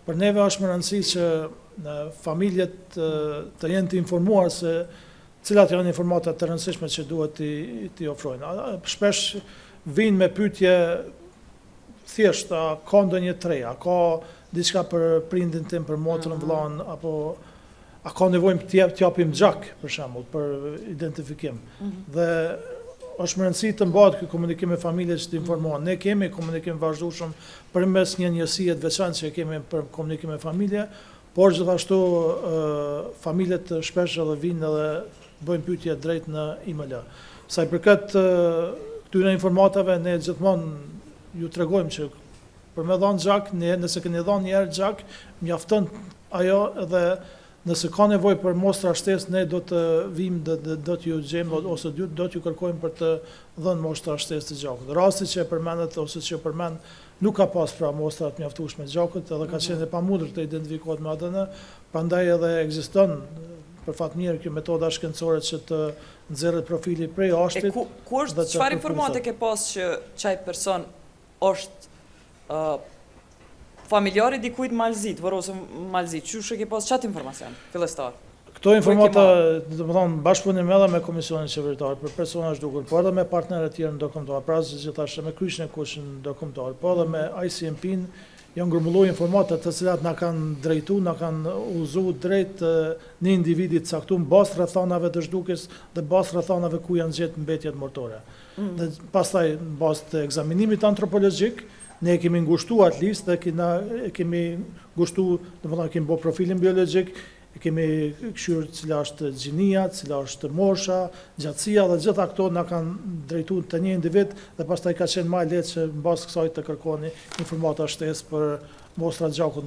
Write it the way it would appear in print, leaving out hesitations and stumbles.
Për neve është më rëndësi që familjet të jenë të informuar se cilat janë informatat të rëndësishme që duhet t'i ofrojnë. Shpesh vinë me pyetje thjesht, a ka ndonjë tre, a ka diçka për prindin tim, për motrën, vllain, apo a ka nevojë t'japim gjak, për shembull, për identifikim. Dhe është më rëndësi të mbahet ky komunikim me familjet që të informohen. Ne kemi komunikim vazhdueshëm përmes një njësie të veçantë që kemi për komunikim me familje, por gjithashtu familjet shpesh edhe vinë edhe bëjnë pyetje drejt në email. Sa i përket këtyre informatave, ne gjithmonë ju tregojmë që për me dhënë gjak, nëse keni dhënë një herë gjak, mjafton ajo, edhe nëse ka nevojë për mostra shtesë, ne do të vim, do t'ju gjejmë ose do t'ju kërkojmë për të dhënë mostra shtesë të gjakut. Rasti që e përmendet ose që përmend nuk ka pas pra mostra të mjaftueshme të gjakut, edhe ka qenë e pamundur të identifikohet me ADN, prandaj edhe ekziston për fat mirë kjo metoda shkencore që të nxjerrët profili prej ashtit. Çfarë informate ke pas që çaj person është familjari dikujt malzit, ose malzit, çush e ke pas çat informacion fillestar? Këto informata, do të thonë, bashkëpunim edhe me Komisionin Qeveritar për persona zhdukur, po edhe me partnerët tjerë ndërkombëtar, pra gjithashtu me Kryqin e Kuqit ndërkombëtar, po edhe me ICMP-n, janë grumbulluar informata të cilat na kanë drejtuar, na kanë udhëzuar drejt një individi të caktuar bazë rrethonave të zhdukjes dhe bazë rrethonave ku janë gjetur mbetjet mortore. Dhe pastaj bazë të ekzaminimit antropologjik, ne kemi ngushtuar atë listë dhe kemi ngushtuar, domethënë kemi bërë profilin biologjik, kemi këshyrë cila është gjinia, cila është mosha, gjatësia, dhe gjitha këto na kanë drejtuar të një individ dhe pastaj ka qenë më lehtë që mbas kësaj të kërkoni informata shtesë për mostra gjakut.